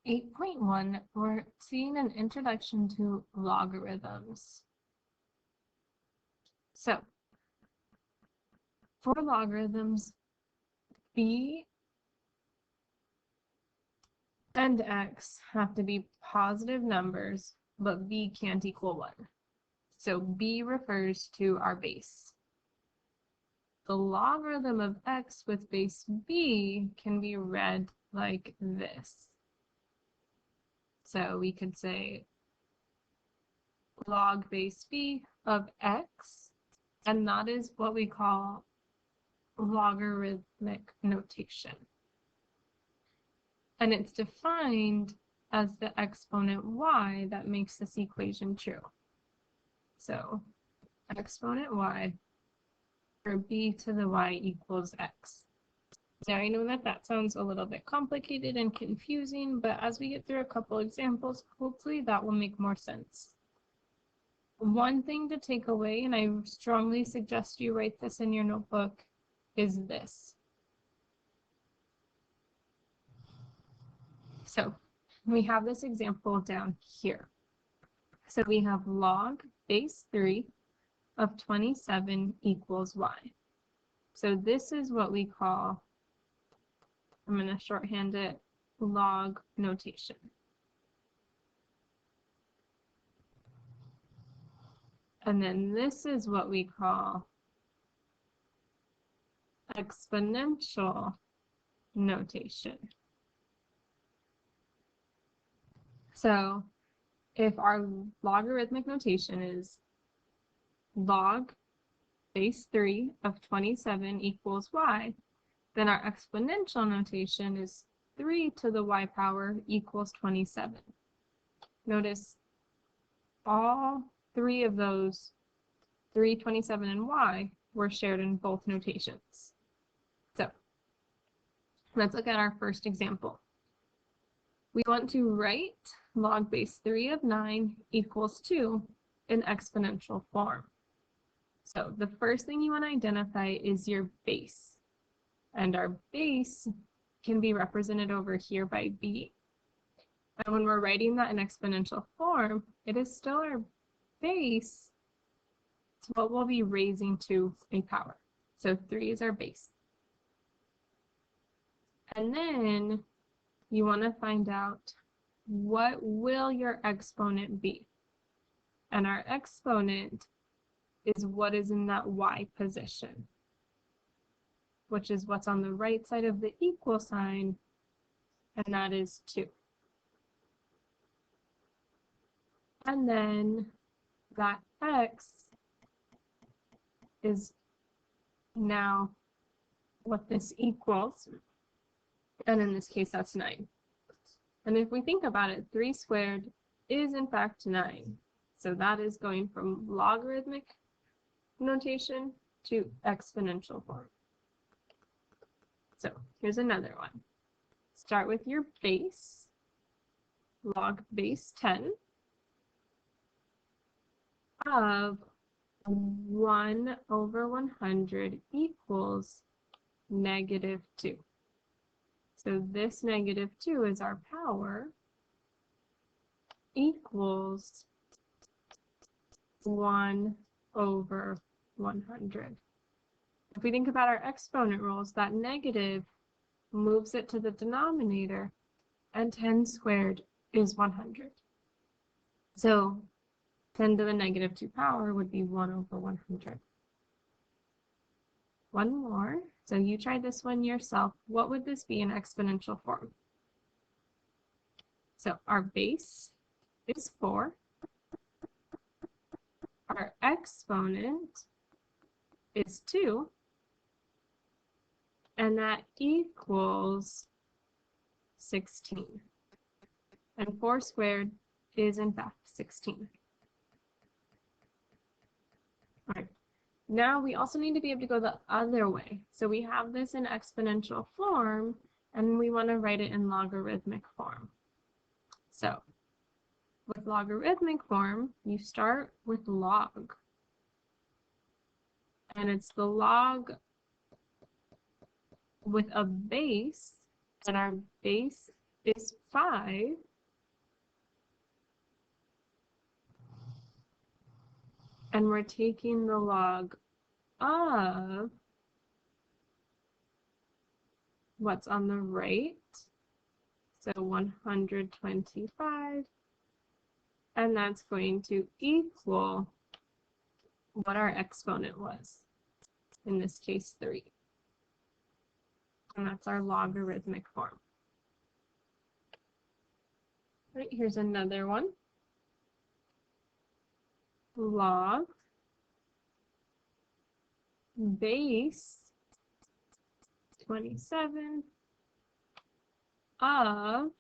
8.1, we're seeing an introduction to logarithms. So, for logarithms, b and x have to be positive numbers, but b can't equal 1. So b refers to our base. The logarithm of x with base b can be read like this. So we could say log base b of x, and that is what we call logarithmic notation. And it's defined as the exponent y that makes this equation true. So exponent y for b to the y equals x. Now I know that that sounds a little bit complicated and confusing, but as we get through a couple examples, hopefully that will make more sense. One thing to take away, and I strongly suggest you write this in your notebook, is this. So we have this example down here. So we have log base 3 of 27 equals y. So this is what we call, I'm going to shorthand it, log notation. And then this is what we call exponential notation. So if our logarithmic notation is log base 3 of 27 equals y, then our exponential notation is 3 to the y power equals 27. Notice all three of those, 3, 27, and y, were shared in both notations. So let's look at our first example. We want to write log base 3 of 9 equals 2 in exponential form. So the first thing you want to identify is your base. And our base can be represented over here by b. And when we're writing that in exponential form, it is still our base. It's what we'll be raising to a power. So 3 is our base. And then you want to find out what will your exponent be. And our exponent is what is in that y position, which is what's on the right side of the equal sign, and that is 2. And then that x is now what this equals, and in this case that's 9. And if we think about it, 3 squared is in fact 9. So that is going from logarithmic notation to exponential form. So here's another one. Start with your base, log base 10 of 1 over 100 equals negative 2. So this negative 2 is our power, equals 1 over 100. If we think about our exponent rules, that negative moves it to the denominator, and 10 squared is 100. So 10 to the negative 2 power would be 1 over 100. One more. So you try this one yourself. What would this be in exponential form? So our base is 4. Our exponent is 2. And that equals 16. And 4 squared is in fact 16. All right. Now we also need to be able to go the other way. So we have this in exponential form, and we want to write it in logarithmic form. So with logarithmic form, you start with log. And it's the log with a base, and our base is 5. And we're taking the log of what's on the right. So 125. And that's going to equal what our exponent was. In this case, 3. And that's our logarithmic form. All right, here's another one. Log base 27 of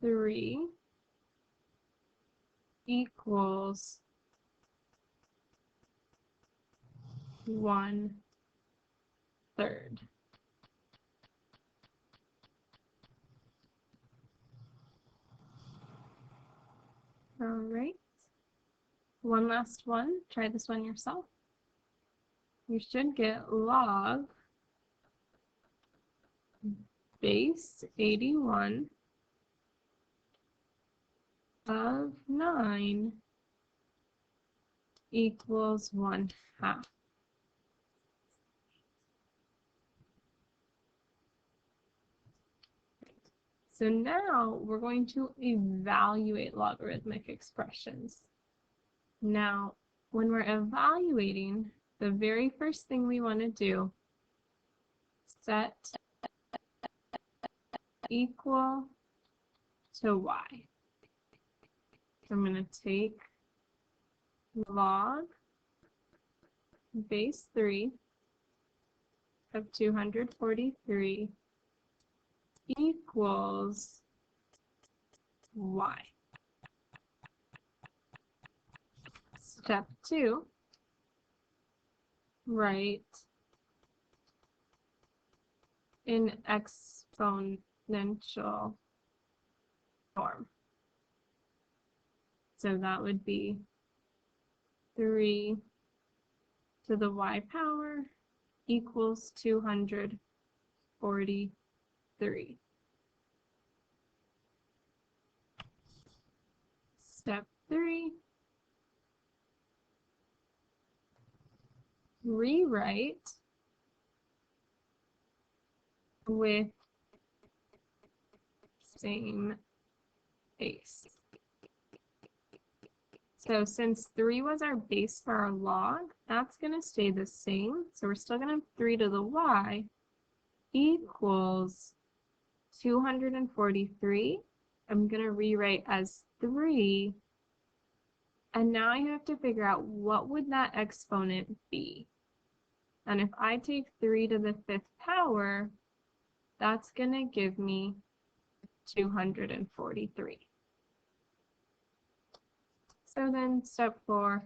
3 equals 1/3. All right. One last one. Try this one yourself. You should get log base 81 of 9 equals 1/2. So now we're going to evaluate logarithmic expressions. Now, when we're evaluating, the very first thing we want to do, set equal to y. So I'm going to take log base 3 of 243 equals y. Step 2, write in exponential form. So that would be 3 to the y power equals 243. Step 3, rewrite with same base. So since 3 was our base for our log, that's going to stay the same. So we're still going to have 3 to the y equals 243. I'm going to rewrite as 3. And now I have to figure out what would that exponent be. And if I take 3 to the 5th power, that's going to give me 243. So then step 4,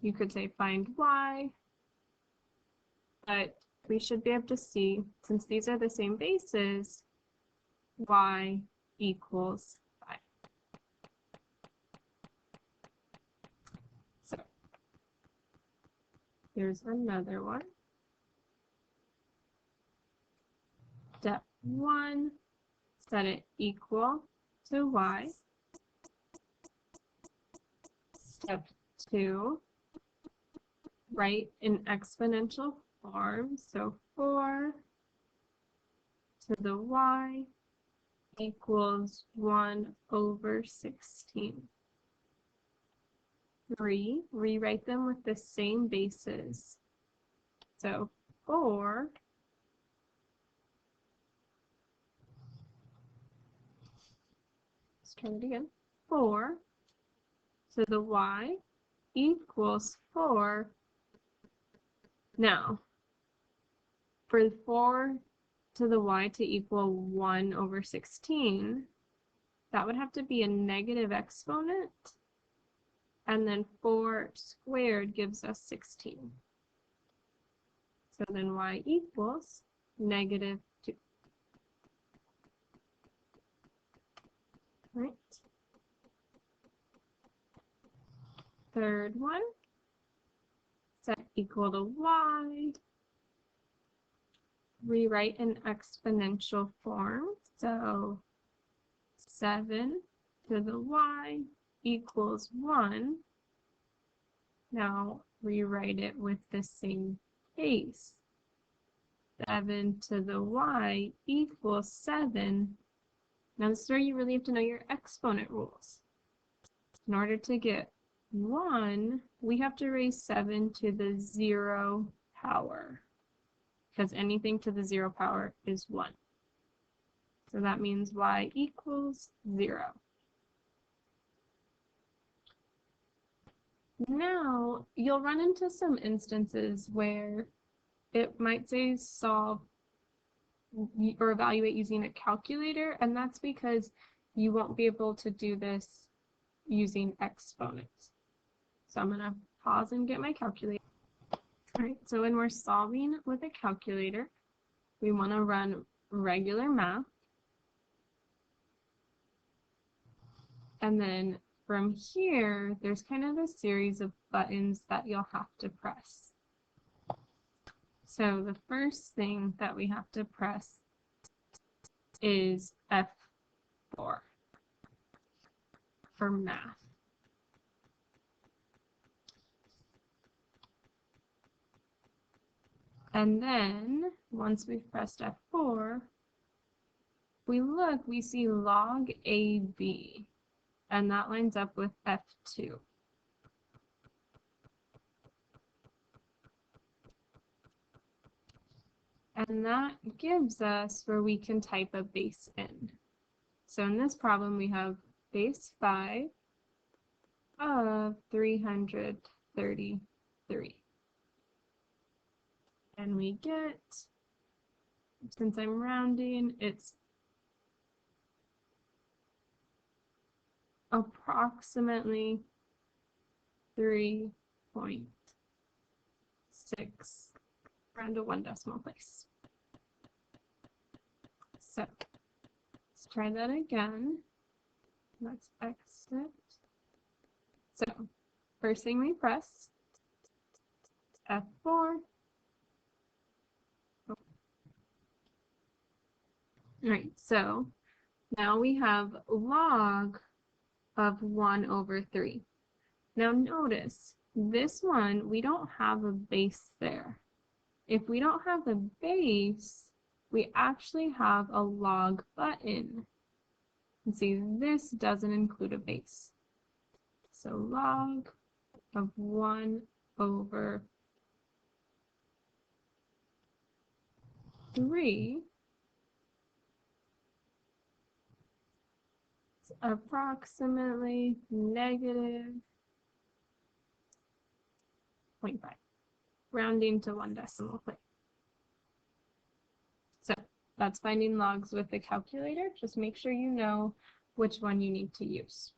you could say find y, but we should be able to see, since these are the same bases, y equals 5. So here's another one. Step 1, set it equal to y. Step 2, write in exponential form. So 4 to the y equals 1/16. 3, rewrite them with the same bases. So 4 try it again. 4 to the y equals 4. Now, for 4 to the y to equal 1/16, that would have to be a negative exponent. And then 4 squared gives us 16. So then y equals -2. Right. Third one, set equal to y. rewrite in exponential form. So 7 to the y equals 1. Now rewrite it with the same base. 7 to the y equals 7. Now this is where you really have to know your exponent rules. In order to get 1, we have to raise 7 to the 0 power, because anything to the 0 power is 1. So that means y equals 0. Now, you'll run into some instances where it might say solve or evaluate using a calculator, and that's because you won't be able to do this using exponents. So I'm going to pause and get my calculator. All right, so when we're solving with a calculator, we want to run regular math. And then from here, there's kind of a series of buttons that you'll have to press. So the first thing that we have to press is F4 for math. And then once we've pressed F4, we look, we see log AB, and that lines up with F2. And that gives us where we can type a base in. So in this problem, we have base 5 of 333. And we get, since I'm rounding, it's approximately 3.6, round to 1 decimal place. So let's try that again. Let's exit. So first thing we press, F4. All right, so now we have log of 1 over 3. Now notice, this one, we don't have a base there. If we don't have a base, we actually have a log button. And see, this doesn't include a base. So log of 1 over 3 is approximately negative 0.5, rounding to 1 decimal place. So that's finding logs with the calculator. Just make sure you know which one you need to use.